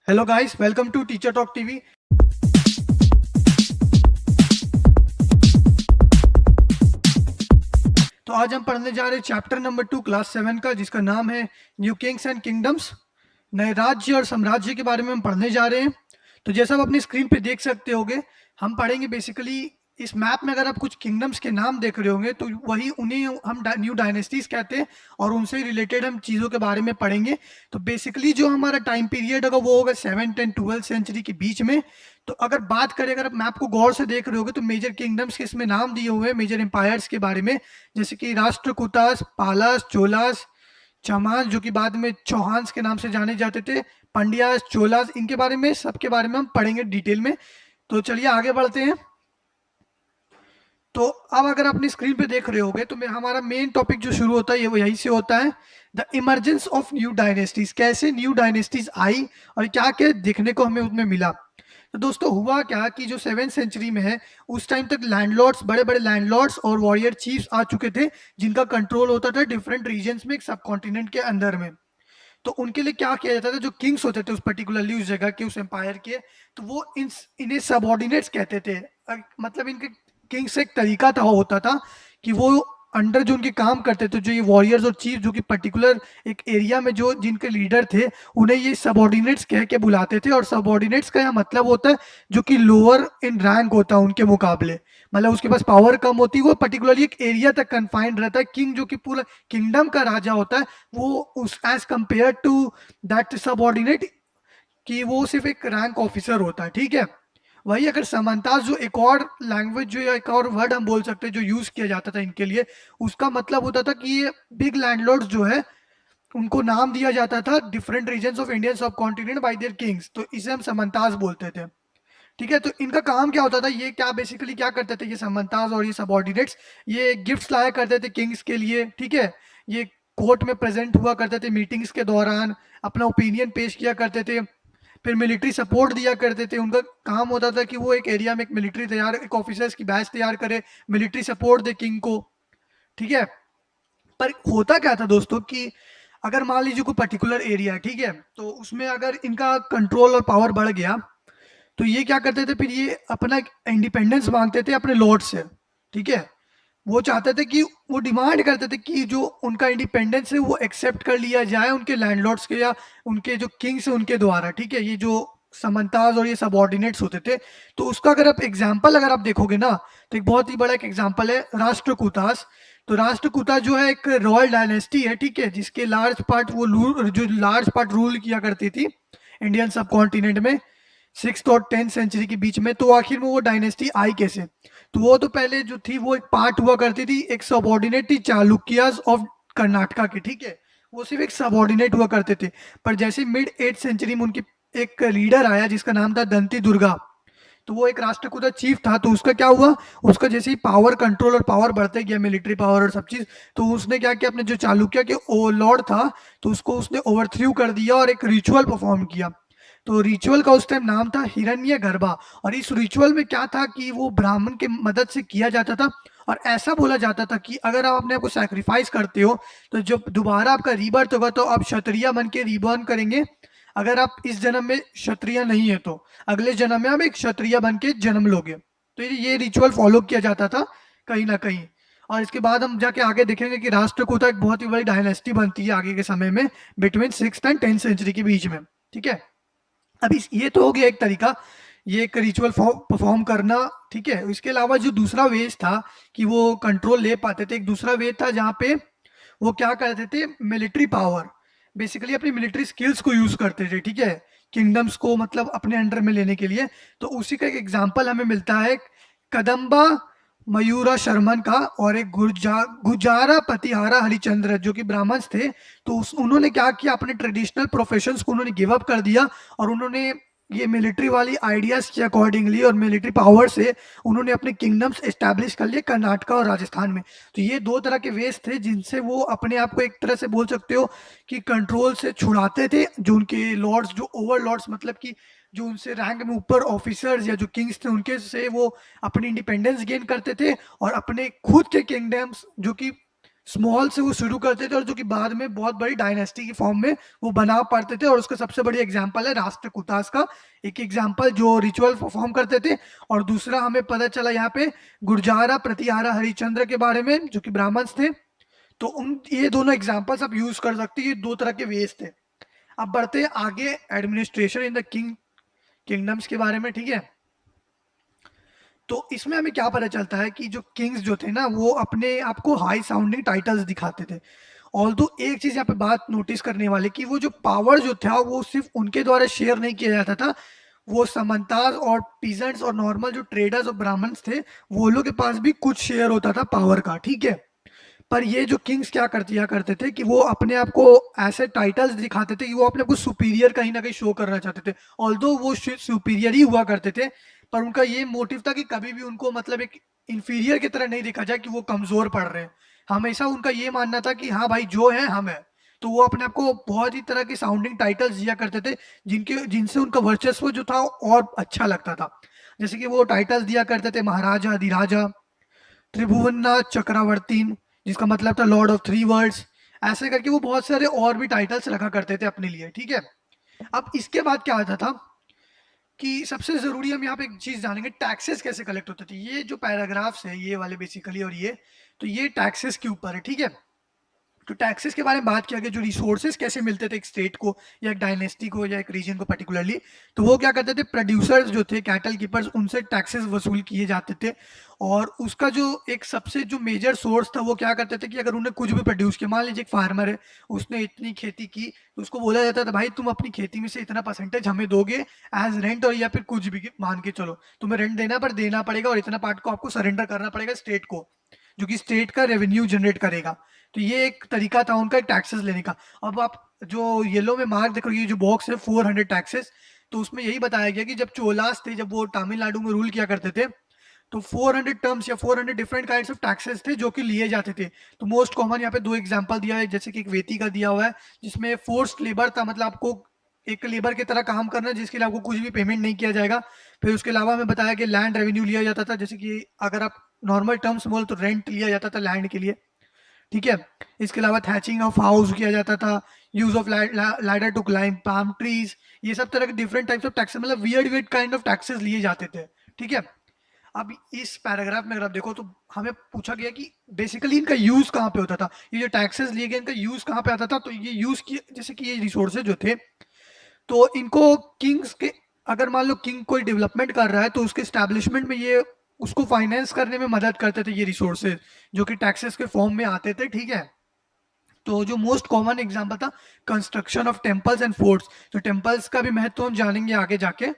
Hello guys, welcome to Teacher Talk TV. तो आज हम पढ़ने जा रहे हैं चैप्टर नंबर 2 क्लास 7 का, जिसका नाम है न्यू किंग्स एंड किंगडम्स। नए राज्य और साम्राज्य के बारे में हम पढ़ने जा रहे हैं। तो जैसा आप अपनी स्क्रीन पे देख सकते होगे, हम पढ़ेंगे बेसिकली इस मैप में। अगर आप कुछ किंगडम्स के नाम देख रहे होंगे तो वही उन्हीं हम न्यू डायनेस्टीज कहते हैं, और उनसे रिलेटेड हम चीज़ों के बारे में पढ़ेंगे। तो बेसिकली जो हमारा टाइम पीरियड होगा वो होगा 7th एंड 12th सेंचुरी के बीच में। तो अगर बात करें, अगर आप मैप को गौर से देख रहे होगे तो मेजर किंगडम्स के इसमें नाम दिए हुए हैं, मेजर एम्पायर्स के बारे में, जैसे कि राष्ट्रकूटास, पालास, चोलास, चमास जो कि बाद में चौहान्स के नाम से जाने जाते थे, पंड्यास, चोलास, इनके बारे में, सबके बारे में हम पढ़ेंगे डिटेल में। तो चलिए आगे बढ़ते हैं। तो अब अगर अपनी स्क्रीन पे देख रहे होगे तो हमारा मेन टॉपिक जो शुरू होता है वो यहीं से होता है, the emergence of new dynasties. कैसे न्यू डायनेस्टीज आई और क्या क्या देखने को हमें उसमें मिला। तो दोस्तों हुआ क्या कि जो 7th सेंचुरी में है, उस टाइम तक लैंडलॉर्ड्स, बड़े बड़े लैंडलॉर्ड्स और वॉरियर चीफ्स आ चुके थे, जिनका कंट्रोल होता था डिफरेंट रीजन्स में, एक सब कॉन्टिनेंट के अंदर में। तो उनके लिए क्या किया जाता था, जो किंग्स होते थे उस पर्टिकुलरली उस जगह के, उस एम्पायर के, तो वो इन्हें सबऑर्डिनेट्स कहते थे। मतलब इनके किंग्स एक तरीका था, होता था कि वो अंडर जो उनके काम करते थे, जो ये वॉरियर्स और चीफ जो कि पर्टिकुलर एक एरिया में जो जिनके लीडर थे, उन्हें ये सबऑर्डिनेट्स कह के बुलाते थे। और सबऑर्डिनेट्स का यह मतलब होता है जो कि लोअर इन रैंक होता है उनके मुकाबले, मतलब उसके पास पावर कम होती है, वो पर्टिकुलरली एक एरिया तक कन्फाइंड रहता है। किंग जो कि पूरा किंगडम का राजा होता है, वो उस as compared to that subordinate, कि वो सिर्फ एक रैंक ऑफिसर होता है, ठीक है। वही अगर समानता, जो एक और लैंग्वेज जो या एक और वर्ड हम बोल सकते हैं जो यूज किया जाता था इनके लिए, उसका मतलब होता था कि ये बिग लैंडलॉर्ड्स जो है, उनको नाम दिया जाता था डिफरेंट रीजन्स ऑफ इंडियन सब कॉन्टिनेंट बाय देयर किंग्स, तो इसे हम समंताज बोलते थे, ठीक है। तो इनका काम क्या होता था, ये क्या बेसिकली क्या करते थे, ये समंताज और ये सबऑर्डिनेट्स, ये गिफ्ट्स लाया करते थे किंग्स के लिए, ठीक है। ये कोर्ट में प्रेजेंट हुआ करते थे मीटिंग्स के दौरान, अपना ओपिनियन पेश किया करते थे, फिर मिलिट्री सपोर्ट दिया करते थे। उनका काम होता था कि वो एक एरिया में एक मिलिट्री तैयार, एक ऑफिसर्स की बैच तैयार करे, मिलिट्री सपोर्ट दे किंग को, ठीक है। पर होता क्या था दोस्तों कि अगर मान लीजिए कोई पर्टिकुलर एरिया है, ठीक है, तो उसमें अगर इनका कंट्रोल और पावर बढ़ गया, तो ये क्या करते थे, फिर ये अपना इंडिपेंडेंस मांगते थे अपने लॉर्ड से, ठीक है। वो चाहते थे कि वो डिमांड करते थे कि जो उनका इंडिपेंडेंस है वो एक्सेप्ट कर लिया जाए उनके लैंडलॉर्ड्स के या उनके जो किंग्स है उनके द्वारा, ठीक है। ये जो समंताज और ये सबऑर्डिनेट्स होते थे, तो उसका अगर आप एग्जाम्पल अगर आप देखोगे ना, तो एक बहुत ही बड़ा एक एग्जाम्पल है राष्ट्रकूटास। तो राष्ट्रकूटा जो है एक रॉयल डायनेस्टी है, ठीक है, जिसके लार्ज पार्ट जो लार्ज पार्ट रूल किया करती थी इंडियन सब कॉन्टिनेंट में 6th और 10th सेंचुरी के बीच में। तो आखिर में वो डायनेस्टी आई कैसे, तो वो तो पहले जो थी वो एक पार्ट हुआ करती थी, एक सबऑर्डिनेट थी चालुक्यास ऑफ कर्नाटका की, ठीक है। वो सिर्फ एक सबऑर्डिनेट हुआ करते थे। पर जैसे मिड 8th सेंचुरी में उनकी एक लीडर आया जिसका नाम था दंती दुर्गा, तो वो एक राष्ट्रकूट चीफ था। तो उसका क्या हुआ, उसका जैसे ही पावर कंट्रोल और पावर बढ़ते गया, मिलिट्री पावर और सब चीज, तो उसने क्या किया, अपने जो चालुक्य के लॉर्ड था, तो उसको उसने ओवरथ्रू कर दिया और एक रिचुअल परफॉर्म किया। तो रिचुअल का उस टाइम नाम था हिरण्य गर्भा। और इस रिचुअल में क्या था कि वो ब्राह्मण के मदद से किया जाता था, और ऐसा बोला जाता था कि अगर आप अपने आप को सैक्रिफाइस करते हो, तो जब दोबारा आपका रीबर्थ होगा तो आप क्षत्रिय बन के रीबर्न करेंगे। अगर आप इस जन्म में क्षत्रिय नहीं है तो अगले जन्म में आप एक क्षत्रिय बन के जन्म लोगे। तो ये रिचुअल फॉलो किया जाता था कहीं ना कहीं। और इसके बाद हम जाके आगे देखेंगे कि राष्ट्रकूटा एक बहुत ही बड़ी डायनेस्टी बनती है आगे के समय में, between 6th and 10th century के बीच में, ठीक है। अभी ये तो हो गया एक तरीका, ये एक रिचुअल परफॉर्म करना, ठीक है। इसके अलावा जो दूसरा वेज था कि वो कंट्रोल ले पाते थे, एक दूसरा वेज था जहाँ पे वो क्या करते थे, मिलिट्री पावर, बेसिकली अपनी मिलिट्री स्किल्स को यूज करते थे, ठीक है, किंगडम्स को मतलब अपने अंडर में लेने के लिए। तो उसी का एक एग्जाम्पल हमें मिलता है कदम्बा मयूरा शर्मन का, और एक गुजारा पतिहारा हरिचंद्र जो कि ब्राह्मण्स थे। तो उन्होंने क्या किया, अपने ट्रेडिशनल प्रोफेशंस को उन्होंने गिव अप कर दिया, और उन्होंने ये मिलिट्री वाली आइडियाज के अकॉर्डिंगली और मिलिट्री पावर से उन्होंने अपने किंगडम्स एस्टैब्लिश कर लिए कर्नाटका और राजस्थान में। तो ये दो तरह के वेज थे जिनसे वो अपने आप को एक तरह से बोल सकते हो कि कंट्रोल से छुड़ाते थे, जो उनके लॉर्ड्स, जो ओवर लॉर्ड्स, मतलब कि जो उनसे रैंक में ऊपर ऑफिसर्स या जो किंग्स थे उनके से वो अपनी इंडिपेंडेंस गेन करते थे, और अपने खुद के किंगडम्स जो कि स्मॉल से वो शुरू करते थे और जो कि बाद में बहुत बड़ी डायनेस्टी की फॉर्म में वो बना पाते थे। और उसका सबसे बड़ी एग्जाम्पल है राष्ट्रकूटास का, एक एग्जाम्पल जो रिचुअल परफॉर्म करते थे। और दूसरा हमें पता चला यहाँ पे गुर्जारा प्रतिहारा हरिश्चंद्र के बारे में, जो कि ब्राह्मण्स थे। तो उन ये दोनों एग्जाम्पल्स आप यूज कर सकते हैं, ये दो तरह के वेज थे। अब बढ़ते हैं आगे एडमिनिस्ट्रेशन इन द किंगडम्स के बारे में, ठीक है। तो इसमें हमें क्या पता चलता है कि जो किंग्स जो थे ना, वो अपने आप को हाई साउंडिंग टाइटल्स दिखाते थे। ऑल्दो एक चीज यहाँ पे बात नोटिस करने वाली कि वो जो पावर जो था वो सिर्फ उनके द्वारा शेयर नहीं किया जाता था। वो समंताज और पीजेंट्स और नॉर्मल जो ट्रेडर्स और ब्राह्मण्स थे, वो लोग के पास भी कुछ शेयर होता था पावर का, ठीक है। पर ये जो किंग्स क्या कर दिया करते थे कि वो अपने आप को ऐसे टाइटल्स दिखाते थे कि वो अपने आप को सुपीरियर कहीं ना कहीं शो करना चाहते थे। ऑल्दो वो सुपीरियर ही हुआ करते थे, पर उनका ये मोटिव था कि कभी भी उनको मतलब एक इंफीरियर की तरह नहीं देखा जाए कि वो कमजोर पड़ रहे हैं। हमेशा उनका ये मानना था कि हाँ भाई जो है हम है। तो वो अपने आप को बहुत ही तरह के साउंडिंग टाइटल्स दिया करते थे, जिनसे उनका वर्चस्व जो था और अच्छा लगता था। जैसे कि वो टाइटल्स दिया करते थे महाराजा अधिराजा, त्रिभुवननाथ चक्रवर्तीन, जिसका मतलब था लॉर्ड ऑफ थ्री वर्ल्ड्स। ऐसे करके वो बहुत सारे और भी टाइटल्स रखा करते थे अपने लिए, ठीक है। अब इसके बाद क्या आता था कि सबसे जरूरी हम यहाँ पे एक चीज जानेंगे, टैक्सेस कैसे कलेक्ट होते थे। ये जो पैराग्राफ्स है ये वाले बेसिकली, और ये तो ये टैक्सेस के ऊपर है, ठीक है। तो टैक्सेस के बारे में बात किया गया, जो रिसोर्सेज कैसे मिलते थे एक स्टेट को या एक डायनेस्टी को या एक रीजन को पर्टिकुलरली। तो वो क्या करते थे, प्रोड्यूसर्स जो थे कैटल कीपर्स, उनसे टैक्सेस वसूल किए जाते थे। और उसका जो एक सबसे जो मेजर सोर्स था वो क्या करते थे कि अगर उन्हें कुछ भी प्रोड्यूस किया, मान लीजिए एक फार्मर है, उसने इतनी खेती की, तो उसको बोला जाता था भाई तुम अपनी खेती में से इतना परसेंटेज हमें दोगे एज रेंट, और या फिर कुछ भी मान के चलो तुम्हें रेंट देना पर देना पड़ेगा, और इतना पार्ट को आपको सरेंडर करना पड़ेगा स्टेट को, जो कि स्टेट का रेवेन्यू जनरेट करेगा। तो ये एक तरीका था उनका टैक्सेस लेने का। अब आप जो येलो में मार्क देखो, ये जो बॉक्स है 400 टैक्सेस, तो उसमें यही बताया गया कि जब चोलास थे, जब वो तमिलनाडु में रूल किया करते थे, तो 400 टर्म्स या 400 डिफरेंट काइंड्स ऑफ टैक्सेस थे जो कि लिए जाते थे। तो मोस्ट कॉमन यहाँ पे दो एग्जांपल दिया है, जैसे कि एक वेती का दिया हुआ है जिसमें फोर्स्ड लेबर था, मतलब आपको एक लेबर की तरह काम करना है जिसके लिए आपको कुछ भी पेमेंट नहीं किया जाएगा। फिर उसके अलावा हमें बताया कि लैंड रेवेन्यू लिया जाता था, जैसे कि अगर आप नॉर्मल टर्म्स बोल तो रेंट लिया जाता था लैंड के लिए, ठीक है। इसके अलावा थैचिंग ऑफ हाउस किया जाता था, use of ladder to climb palm trees, ये सब तरह के डिफरेंट टाइप्स ऑफ टैक्सेस, मतलब weird weird kind of taxes लिए जाते थे, ठीक है। अब इस पैराग्राफ में अगर आप देखो तो हमें पूछा गया कि बेसिकली इनका यूज कहाँ पे होता था, ये जो टैक्सेस लिए गए इनका यूज कहाँ पे आता था। तो ये यूज की, जैसे कि ये रिसोर्सेज जो थे, तो इनको किंग्स के, अगर मान लो किंग कोई डेवलपमेंट कर रहा है तो उसके स्टैब्लिशमेंट में ये उसको फाइनेंस करने में मदद करते थे ये रिसोर्सेज, जो कि टैक्सेस के फॉर्म में आते थे, ठीक है। तो जो मोस्ट कॉमन एग्जांपल था construction of temples and forts. तो टेम्पल्स का भी महत्व हम जानेंगे आगे जाके,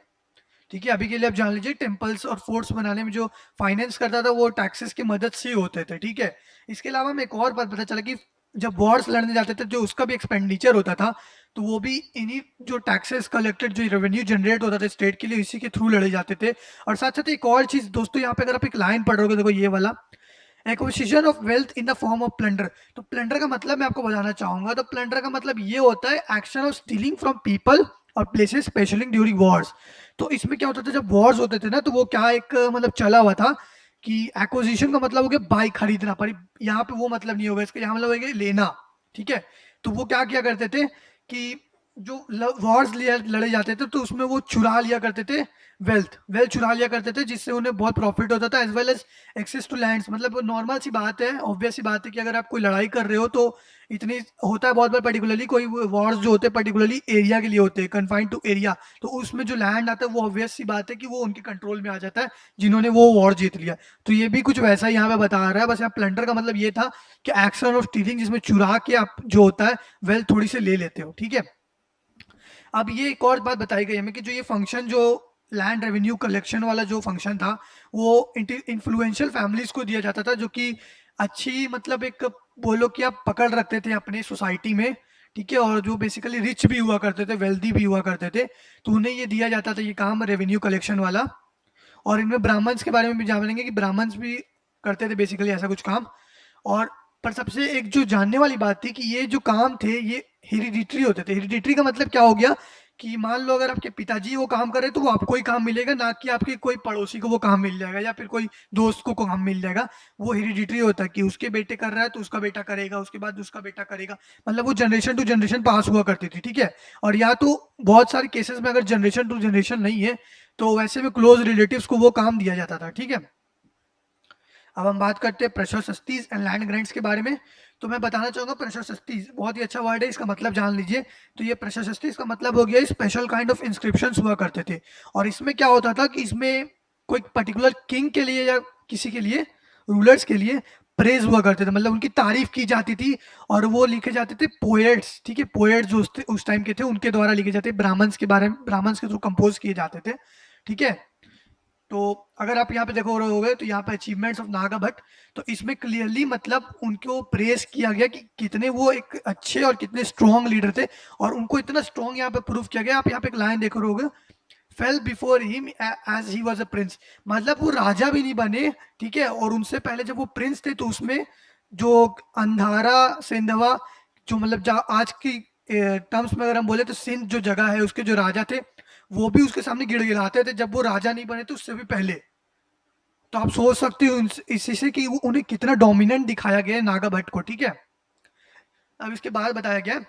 ठीक है। अभी के लिए आप जान लीजिए टेम्पल्स और फोर्ट्स बनाने में जो फाइनेंस करता था वो टैक्सेस की मदद से ही होते थे, ठीक है। इसके अलावा हमें एक और बात पता चला कि जब वॉर्स लड़ने जाते थे जो उसका भी एक्सपेंडिचर होता था, तो वो भी इन्हीं जो टैक्सेस कलेक्टेड जो रेवेन्यू जनरेट होता था स्टेट के लिए, इसी के थ्रू लड़े जाते थे। और साथ साथ एक और चीज दोस्तों, यहाँ पे अगर आप एक लाइन पढ़ रहे हो देखो ये वाला, acquisition of wealth in the form of plunder. तो प्लंडर का मतलब मैं आपको बताना चाहूंगा, तो प्लंडर का मतलब ये होता है action of stealing from people और प्लेसेस स्पेशली ड्यूरिंग वॉर्स। तो इसमें क्या होता था, जब वॉर्स होते थे ना, तो वो क्या एक मतलब चला हुआ था कि एक्विजिशन का मतलब हो गया बाई खरीदना, पर यहाँ पे वो मतलब नहीं होगा इसका, यहाँ मतलब हो गया लेना, ठीक है। तो वो क्या किया करते थे कि जो वॉर्स लड़े जाते थे तो उसमें वो चुरा लिया करते थे, वेल्थ वेल्थ चुरा लिया करते थे, जिससे उन्हें बहुत प्रॉफिट होता था, as well as access to lands. मतलब नॉर्मल सी बात है, ऑब्वियस सी बात है कि अगर आप कोई लड़ाई कर रहे हो तो इतनी होता है बहुत बार, पर्टिकुलरली कोई वॉर्स जो होते हैं पर्टिकुलरली एरिया के लिए होते हैं, कन्फाइंड टू एरिया। तो उसमें जो लैंड आता है वो ऑब्वियस सी बात है कि वो उनके कंट्रोल में आ जाता है जिन्होंने वो वॉर जीत लिया। तो ये भी कुछ वैसा ही यहाँ पे बता रहा है, बस यहाँ प्लंडर का मतलब ये था कि एक्शन ऑफ स्टीलिंग, जिसमें चुरा के आप जो होता है वेल्थ थोड़ी से ले लेते हो, ठीक है। अब ये एक और बात बताई गई हमें कि जो ये फंक्शन जो लैंड रेवेन्यू कलेक्शन वाला जो फंक्शन था, वो इन्फ्लुएंशियल फैमिलीज को दिया जाता था, जो कि अच्छी मतलब एक बोलो कि आप पकड़ रखते थे अपने सोसाइटी में, ठीक है। और जो बेसिकली रिच भी हुआ करते थे, वेल्दी भी हुआ करते थे, तो उन्हें ये दिया जाता था ये काम रेवेन्यू कलेक्शन वाला। और इनमें ब्राह्मण्स के बारे में भी जानेंगे कि ब्राह्मण्स भी करते थे बेसिकली ऐसा कुछ काम। और पर सबसे एक जो जानने वाली बात थी कि ये जो काम थे ये हेरिडिटरी होते थे। हेरिडिटरी का मतलब क्या हो गया कि मान लो अगर आपके पिताजी वो काम कर रहे हैं तो वो आपको ही काम मिलेगा, ना कि आपके कोई पड़ोसी को वो काम मिल जाएगा या फिर कोई दोस्त को काम मिल जाएगा। वो हेरिडिटरी होता है कि उसके बेटे कर रहा है तो उसका बेटा करेगा, उसके बाद उसका बेटा करेगा, मतलब वो जनरेशन टू जनरेशन पास हुआ करती थी, ठीक है। और या तो बहुत सारे केसेस में अगर जनरेशन टू जनरेशन नहीं है तो वैसे में क्लोज रिलेटिव्स को वो काम दिया जाता था, ठीक है। अब हम बात करते हैं प्रशस्तीज एंड लैंड ग्रांट्स के बारे में। तो मैं बताना चाहूंगा प्रशस्तीज बहुत ही अच्छा वर्ड है, इसका मतलब जान लीजिए। तो ये प्रशस्तीज का मतलब हो गया स्पेशल काइंड ऑफ इंस्क्रिप्शंस हुआ करते थे। और इसमें क्या होता था कि इसमें कोई पर्टिकुलर किंग के लिए या किसी के लिए, रूलर्स के लिए प्रेज हुआ करते थे, मतलब उनकी तारीफ की जाती थी। और वो लिखे जाते थे पोएट्स, ठीक है। पोएट्स जो उस टाइम के थे उनके द्वारा लिखे जाते, ब्राह्मण्स के बारे में, ब्राह्मण्स के थ्रू कंपोज किए जाते थे, ठीक है। तो अगर आप यहाँ पे देखो रहे होगे तो यहाँ पे अचीवमेंट्स ऑफ नागा भट्ट, तो इसमें क्लियरली मतलब उनको प्रेस किया गया कि कितने वो एक अच्छे और कितने स्ट्रॉन्ग लीडर थे, और उनको इतना स्ट्रॉन्ग यहाँ पे प्रूव किया गया। आप यहाँ पे एक लाइन देखो रहोगे, fell before him as he was a prince, मतलब वो राजा भी नहीं बने, ठीक है। और उनसे पहले जब वो प्रिंस थे तो उसमें जो अंधारा सिंधवा, जो मतलब आज की टर्म्स में अगर हम बोले तो सिंध जो जगह है उसके जो राजा थे वो भी उसके सामने गिड़गिड़ाते थे जब वो राजा नहीं बने थे उससे भी पहले। तो आप सोच सकते हो इसी से कि उन्हें कितना डोमिनेंट दिखाया गया है नागा भट्ट को, ठीक है। अब इसके बाद बताया गया,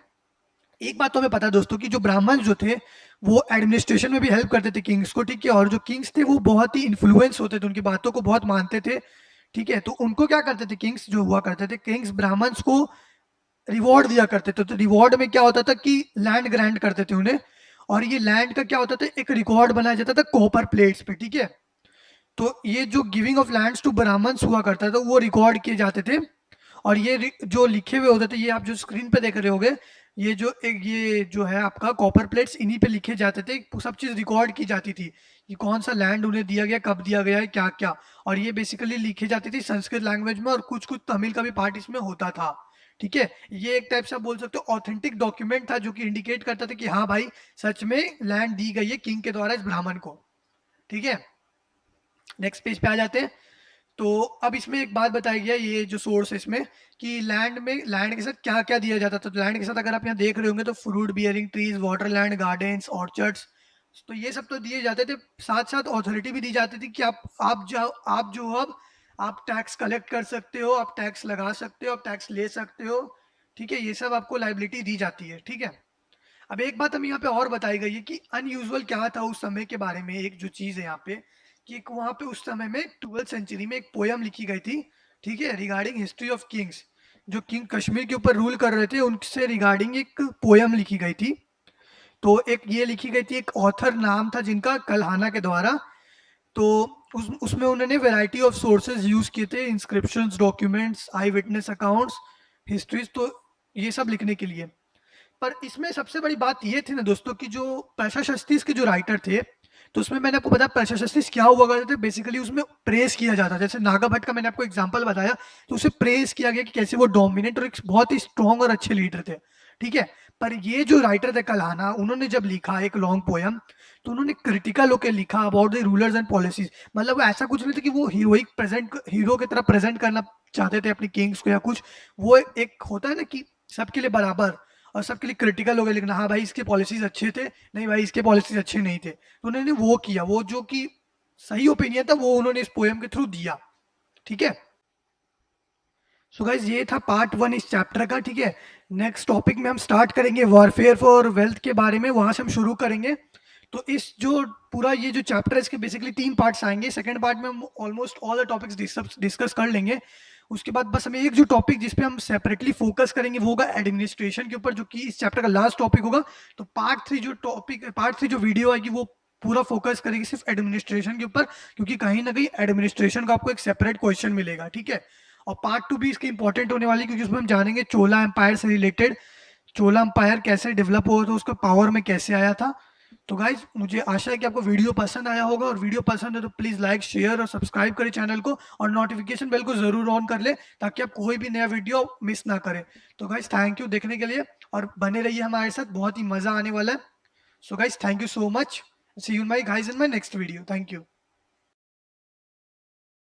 एक बात तो हमें पता है दोस्तों कि जो ब्राह्मण जो थे वो एडमिनिस्ट्रेशन में भी हेल्प करते थे किंग्स को, ठीक है। और जो किंग्स थे वो बहुत ही इन्फ्लुएंस होते थे, उनकी बातों को बहुत मानते थे, ठीक है। तो उनको क्या करते थे, किंग्स जो हुआ करते थे, किंग्स ब्राह्मण्स को रिवॉर्ड दिया करते थे। तो रिवॉर्ड में क्या होता था कि लैंड ग्रांट करते थे उन्हें, और ये लैंड का क्या होता था, एक रिकॉर्ड बनाया जाता था कॉपर प्लेट्स पे, ठीक है। तो ये जो giving of lands to Brahmins हुआ करता था वो रिकॉर्ड किए जाते थे। और ये जो लिखे हुए होते थे, ये आप जो स्क्रीन पे देख रहे होगे, ये जो है आपका कॉपर प्लेट्स, इन्हीं पे लिखे जाते थे, सब चीज़ रिकॉर्ड की जाती थी कि कौन सा लैंड उन्हें दिया गया, कब दिया गया है, क्या क्या। और ये बेसिकली लिखे जाती थी संस्कृत लैंग्वेज में, और कुछ कुछ तमिल का भी पार्ट इसमें होता था, ठीक है। ये एक टाइप से आप बोल सकते हो ऑथेंटिक डॉक्यूमेंट था जो कि इंडिकेट करता था कि हाँ भाई सच में लैंड दी गई है किंग के द्वारा इस ब्राह्मण को, ठीक है। नेक्स्ट पेज पे आ जाते हैं। तो अब इसमें एक बात बताई गई है, ये जो सोर्स है इसमें, कि लैंड के साथ क्या क्या दिया जाता था। तो लैंड के साथ अगर आप यहाँ देख रहे होंगे तो fruit bearing trees, water land, gardens, orchards, तो ये सब तो दिए जाते थे। साथ साथ अथॉरिटी भी दी जाती थी कि आप जो अब आप टैक्स कलेक्ट कर सकते हो, आप टैक्स लगा सकते हो, आप टैक्स ले सकते हो, ठीक है। ये सब आपको लाइबिलिटी दी जाती है, ठीक है। अब एक बात हम यहाँ पे और बताई गई है कि अनयूजुअल क्या था उस समय के बारे में। एक जो चीज़ है यहाँ पे कि एक वहाँ पे उस समय में 12th सेंचुरी में एक पोयम लिखी गई थी, ठीक है, रिगार्डिंग हिस्ट्री ऑफ किंग्स। जो किंग कश्मीर के ऊपर रूल कर रहे थे उनसे रिगार्डिंग एक पोयम लिखी गई थी। तो एक ये लिखी गई थी, एक ऑथर नाम था जिनका कल्हाना के द्वारा। तो उसमें उन्होंने वैरायटी ऑफ सोर्सेज यूज किए थे, इंस्क्रिप्शंस, डॉक्यूमेंट्स, आई विटनेस अकाउंट्स, हिस्ट्रीज, तो ये सब लिखने के लिए। पर इसमें सबसे बड़ी बात ये थी ना दोस्तों कि जो प्रशासनिक के जो राइटर थे, तो उसमें मैंने आपको बताया प्रशासनिक क्या हुआ करते थे। बेसिकली उसमें प्रेस किया जाता था, जैसे नागा भट्ट का मैंने आपको एग्जांपल बताया, तो उसे प्रेस किया गया कि कैसे वो डोमिनेंट और एक बहुत ही स्ट्रॉन्ग और अच्छे लीडर थे, ठीक है। पर ये जो राइटर थे कल्हाना, उन्होंने जब लिखा एक लॉन्ग पोयम, तो उन्होंने क्रिटिकल होकर लिखा about the rulers and policies. मतलब वो ऐसा कुछ नहीं था कि वो हीरो की तरह प्रेजेंट करना चाहते थे अपने किंग्स को या कुछ। वो एक होता है ना कि सबके लिए बराबर और सबके लिए क्रिटिकल हो गए, लिखना हाँ भाई इसके पॉलिसीज अच्छे थे, नहीं भाई इसके पॉलिसीज अच्छे नहीं थे। तो उन्होंने वो किया, वो जो कि सही ओपिनियन था वो उन्होंने इस पोएम के थ्रू दिया, ठीक है। सो गाइज ये था पार्ट 1 इस चैप्टर का, ठीक है। नेक्स्ट टॉपिक में हम स्टार्ट करेंगे वॉरफेयर फॉर वेल्थ के बारे में, वहां से हम शुरू करेंगे। तो इस जो पूरा ये जो चैप्टर है इसके बेसिकली 3 पार्ट्स आएंगे। सेकंड पार्ट में हम almost all the topics discuss कर लेंगे। उसके बाद बस हमें एक जो टॉपिक जिस पे हम सेपरेटली फोकस करेंगे वो होगा एडमिनिस्ट्रेशन के ऊपर, जो कि इस चैप्टर का लास्ट टॉपिक होगा। तो पार्ट 3 जो वीडियो आएगी वो पूरा फोकस करेगी सिर्फ एडमिनिस्ट्रेशन के ऊपर, क्योंकि कहीं ना कहीं एडमिनिस्ट्रेशन का आपको एक सेपरेट क्वेश्चन मिलेगा, ठीक है। और पार्ट 2 भी इसकी इंपॉर्टेंट होने वाली, क्योंकि उसमें हम जानेंगे चोला एम्पायर से रिलेटेड, चोला एम्पायर कैसे डेवलप हुआ था, उसका पावर में कैसे आया था। तो गाइज मुझे आशा है कि आपको वीडियो पसंद आया होगा, और वीडियो पसंद है तो प्लीज लाइक, शेयर और सब्सक्राइब करें चैनल को, और नोटिफिकेशन बेल को जरूर ऑन कर ले ताकि आप कोई भी नया वीडियो मिस ना करें। तो गाइज थैंक यू देखने के लिए, और बने रहिए हमारे साथ, बहुत ही मजा आने वाला है। So guys thank you so much, see you my guys in my next video, thank you.